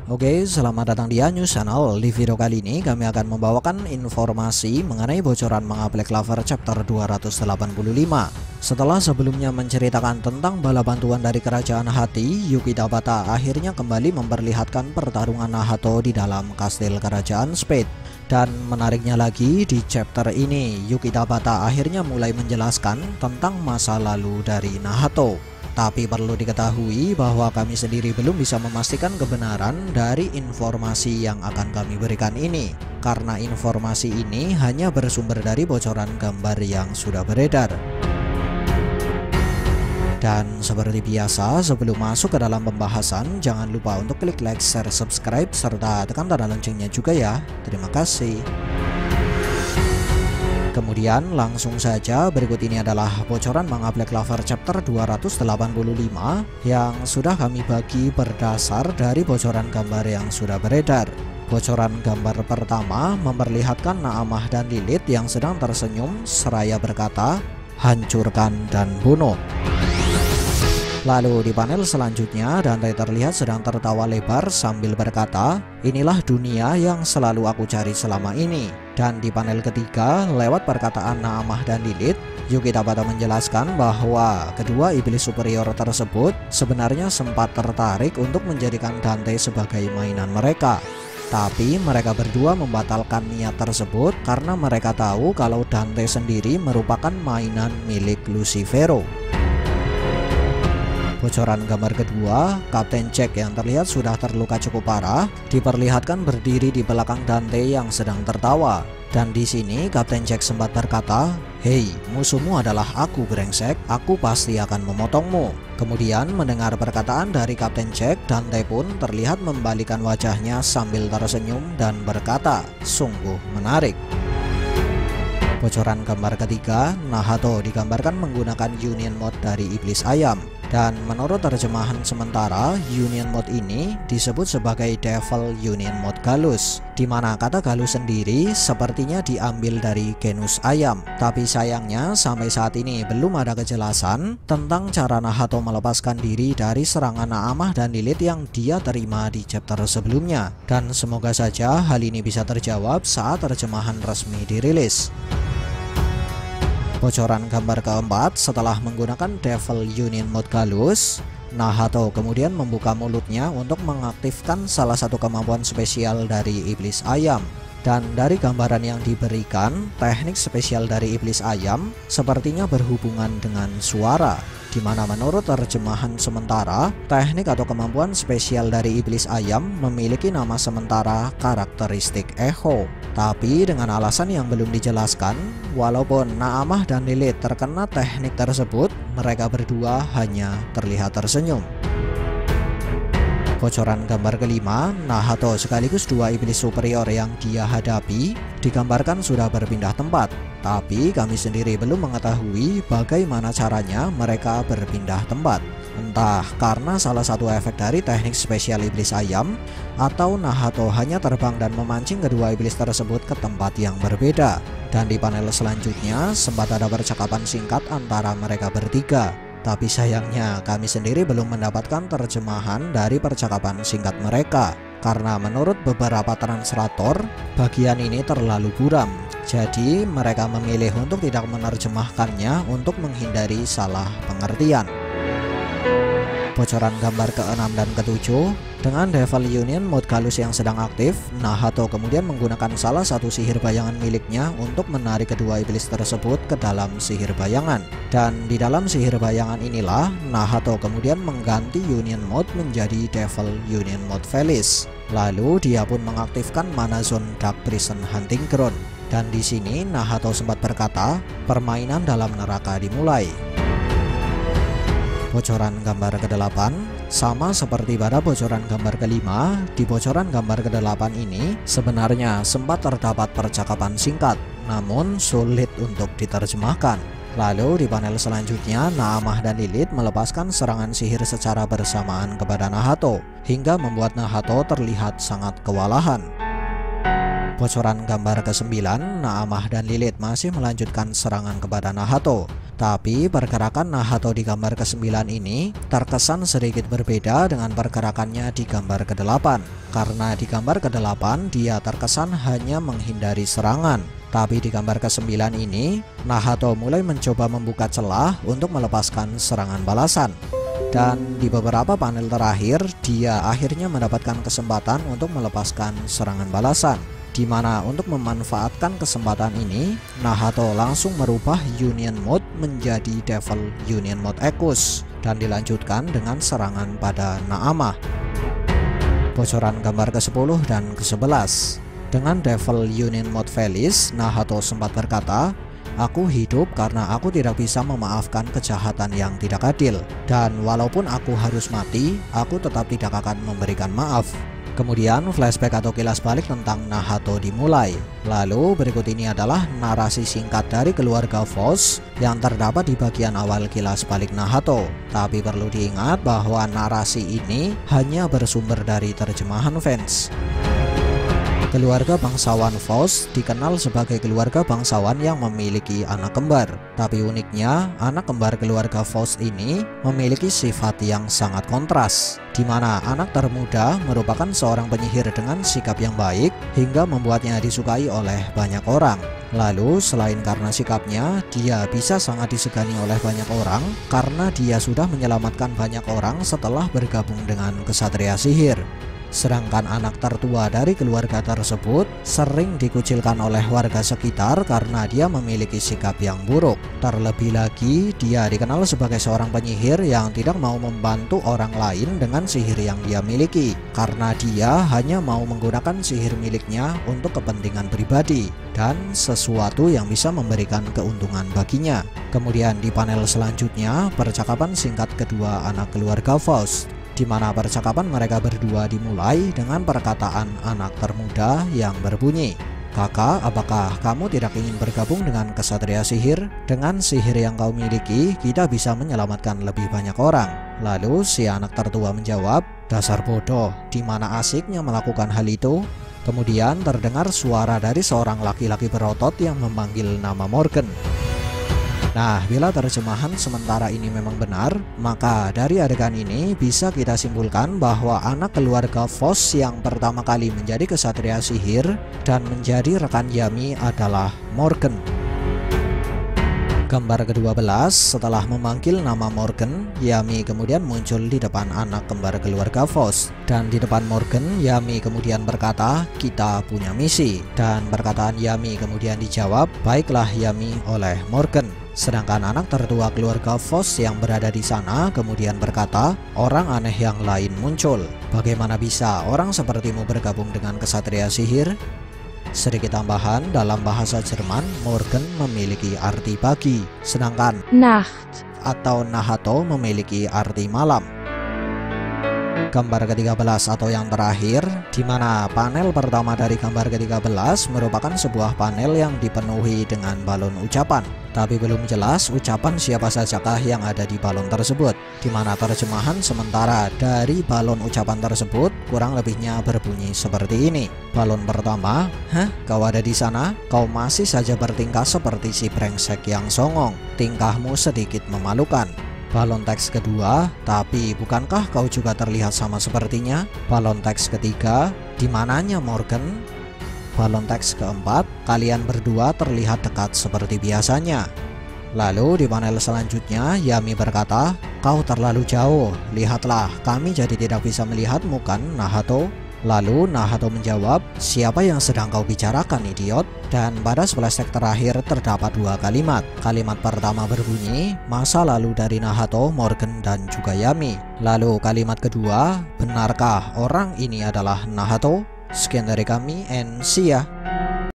Oke, selamat datang di News Channel. Di video kali ini kami akan membawakan informasi mengenai bocoran manga Black Clover chapter 285. Setelah sebelumnya menceritakan tentang bala bantuan dari Kerajaan Hati, Yuki Tabata akhirnya kembali memperlihatkan pertarungan Nahato di dalam kastil Kerajaan Spade. Dan menariknya lagi, di chapter ini Yuki Tabata akhirnya mulai menjelaskan tentang masa lalu dari Nahato. Tapi perlu diketahui bahwa kami sendiri belum bisa memastikan kebenaran dari informasi yang akan kami berikan ini, karena informasi ini hanya bersumber dari bocoran gambar yang sudah beredar. Dan seperti biasa, sebelum masuk ke dalam pembahasan, jangan lupa untuk klik like, share, subscribe, serta tekan tanda loncengnya juga ya. Terima kasih. Kemudian langsung saja, berikut ini adalah bocoran manga Black Clover chapter 285 yang sudah kami bagi berdasar dari bocoran gambar yang sudah beredar. Bocoran gambar pertama memperlihatkan Naamah dan Lilith yang sedang tersenyum seraya berkata, "Hancurkan dan bunuh." Lalu di panel selanjutnya, Dante terlihat sedang tertawa lebar sambil berkata, "Inilah dunia yang selalu aku cari selama ini." Dan di panel ketiga, lewat perkataan Naamah dan Lilith, Yuki Tabata menjelaskan bahwa kedua iblis superior tersebut sebenarnya sempat tertarik untuk menjadikan Dante sebagai mainan mereka. Tapi mereka berdua membatalkan niat tersebut karena mereka tahu kalau Dante sendiri merupakan mainan milik Lucifero. Bocoran gambar kedua, Kapten Jack yang terlihat sudah terluka cukup parah diperlihatkan berdiri di belakang Dante yang sedang tertawa. Dan di sini Kapten Jack sempat berkata, "Hei, musuhmu adalah aku brengsek, aku pasti akan memotongmu." Kemudian mendengar perkataan dari Kapten Jack, Dante pun terlihat membalikan wajahnya sambil tersenyum dan berkata, "Sungguh menarik." Bocoran gambar ketiga, Nahato digambarkan menggunakan Union Mode dari Iblis Ayam. Dan menurut terjemahan sementara, Union Mode ini disebut sebagai Devil Union Mode Galus, di mana kata Galus sendiri sepertinya diambil dari genus ayam. Tapi sayangnya sampai saat ini belum ada kejelasan tentang cara Nahato melepaskan diri dari serangan Naamah dan Lilith yang dia terima di chapter sebelumnya. Dan semoga saja hal ini bisa terjawab saat terjemahan resmi dirilis. Bocoran gambar keempat, setelah menggunakan Devil Union Mode Galus, Nahato kemudian membuka mulutnya untuk mengaktifkan salah satu kemampuan spesial dari Iblis Ayam. Dan dari gambaran yang diberikan, teknik spesial dari Iblis Ayam sepertinya berhubungan dengan suara, di mana menurut terjemahan sementara, teknik atau kemampuan spesial dari Iblis Ayam memiliki nama sementara karakteristik echo. Tapi dengan alasan yang belum dijelaskan, walaupun Naamah dan Lilith terkena teknik tersebut, mereka berdua hanya terlihat tersenyum. Bocoran gambar kelima, Nahato sekaligus dua iblis superior yang dia hadapi digambarkan sudah berpindah tempat. Tapi kami sendiri belum mengetahui bagaimana caranya mereka berpindah tempat. Entah karena salah satu efek dari teknik spesial Iblis Ayam, atau Nahato hanya terbang dan memancing kedua iblis tersebut ke tempat yang berbeda. Dan di panel selanjutnya sempat ada percakapan singkat antara mereka bertiga. Tapi sayangnya kami sendiri belum mendapatkan terjemahan dari percakapan singkat mereka, karena menurut beberapa translator bagian ini terlalu buram. Jadi mereka memilih untuk tidak menerjemahkannya untuk menghindari salah pengertian. Bocoran gambar ke-6 dan ke-7, dengan Devil Union Mode Galus yang sedang aktif, Nahato kemudian menggunakan salah satu sihir bayangan miliknya untuk menarik kedua iblis tersebut ke dalam sihir bayangan. Dan di dalam sihir bayangan inilah Nahato kemudian mengganti Union Mode menjadi Devil Union Mode Felis. Lalu dia pun mengaktifkan Mana Zone Dark Prison Hunting Ground. Dan di sini Nahato sempat berkata, "Permainan dalam neraka dimulai." Bocoran gambar ke-8, sama seperti pada bocoran gambar kelima, di bocoran gambar ke-8 ini sebenarnya sempat terdapat percakapan singkat, namun sulit untuk diterjemahkan. Lalu di panel selanjutnya, Naamah dan Lilith melepaskan serangan sihir secara bersamaan kepada Nahato, hingga membuat Nahato terlihat sangat kewalahan. Bocoran gambar ke-9, Naamah dan Lilith masih melanjutkan serangan kepada Nahato. Tapi pergerakan Nahato di gambar ke-9 ini terkesan sedikit berbeda dengan pergerakannya di gambar ke-8. Karena di gambar ke-8 dia terkesan hanya menghindari serangan. Tapi di gambar ke-9 ini Nahato mulai mencoba membuka celah untuk melepaskan serangan balasan. Dan di beberapa panel terakhir dia akhirnya mendapatkan kesempatan untuk melepaskan serangan balasan. Di mana untuk memanfaatkan kesempatan ini, Nahato langsung merubah Union Mode menjadi Devil Union Mode Ekus dan dilanjutkan dengan serangan pada Naamah. Bocoran gambar ke-10 dan ke-11. Dengan Devil Union Mode Felis, Nahato sempat berkata, "Aku hidup karena aku tidak bisa memaafkan kejahatan yang tidak adil. Dan walaupun aku harus mati, aku tetap tidak akan memberikan maaf." Kemudian flashback atau kilas balik tentang Nahato dimulai. Lalu berikut ini adalah narasi singkat dari keluarga Foss yang terdapat di bagian awal kilas balik Nahato. Tapi perlu diingat bahwa narasi ini hanya bersumber dari terjemahan fans. Keluarga bangsawan Foss dikenal sebagai keluarga bangsawan yang memiliki anak kembar. Tapi uniknya, anak kembar keluarga Foss ini memiliki sifat yang sangat kontras, di mana anak termuda merupakan seorang penyihir dengan sikap yang baik hingga membuatnya disukai oleh banyak orang. Lalu selain karena sikapnya, dia bisa sangat disegani oleh banyak orang karena dia sudah menyelamatkan banyak orang setelah bergabung dengan kesatria sihir. Sedangkan anak tertua dari keluarga tersebut sering dikucilkan oleh warga sekitar karena dia memiliki sikap yang buruk. Terlebih lagi, dia dikenal sebagai seorang penyihir yang tidak mau membantu orang lain dengan sihir yang dia miliki, karena dia hanya mau menggunakan sihir miliknya untuk kepentingan pribadi dan sesuatu yang bisa memberikan keuntungan baginya. Kemudian di panel selanjutnya, percakapan singkat kedua anak keluarga Foss, di mana percakapan mereka berdua dimulai dengan perkataan anak termuda yang berbunyi, "Kakak, apakah kamu tidak ingin bergabung dengan kesatria sihir? Dengan sihir yang kau miliki, kita bisa menyelamatkan lebih banyak orang." Lalu si anak tertua menjawab, "Dasar bodoh, di mana asiknya melakukan hal itu?" Kemudian terdengar suara dari seorang laki-laki berotot yang memanggil nama Morgan. Nah, bila terjemahan sementara ini memang benar, maka dari adegan ini bisa kita simpulkan bahwa anak keluarga Foss yang pertama kali menjadi kesatria sihir dan menjadi rekan Yami adalah Morgan. Gambar ke-12, setelah memanggil nama Morgan, Yami kemudian muncul di depan anak kembar keluarga Foss. Dan di depan Morgan, Yami kemudian berkata, "Kita punya misi." Dan perkataan Yami kemudian dijawab, "Baiklah Yami," oleh Morgan. Sedangkan anak tertua keluarga Foss yang berada di sana kemudian berkata, "Orang aneh yang lain muncul. Bagaimana bisa orang sepertimu bergabung dengan kesatria sihir?" Sedikit tambahan, dalam bahasa Jerman, Morgen memiliki arti pagi, sedangkan Nacht atau Nahato memiliki arti malam. Gambar ke-13 atau yang terakhir, di mana panel pertama dari gambar ke-13 merupakan sebuah panel yang dipenuhi dengan balon ucapan. Tapi belum jelas ucapan siapa sajakah yang ada di balon tersebut, di mana terjemahan sementara dari balon ucapan tersebut kurang lebihnya berbunyi seperti ini. Balon pertama, "Hah, kau ada di sana? Kau masih saja bertingkah seperti si brengsek yang songong. Tingkahmu sedikit memalukan." Balon teks kedua, "Tapi bukankah kau juga terlihat sama sepertinya?" Balon teks ketiga, "Di mananya Morgan?" Balon teks keempat, "Kalian berdua terlihat dekat seperti biasanya." Lalu di panel selanjutnya, Yami berkata, "Kau terlalu jauh, lihatlah, kami jadi tidak bisa melihatmu kan, Nahato?" Lalu Nahato menjawab, "Siapa yang sedang kau bicarakan, idiot?" Dan pada flashback terakhir terdapat dua kalimat. Kalimat pertama berbunyi, "Masa lalu dari Nahato, Morgan, dan juga Yami." Lalu kalimat kedua, "Benarkah orang ini adalah Nahato?" Sekian dari kami, and see ya.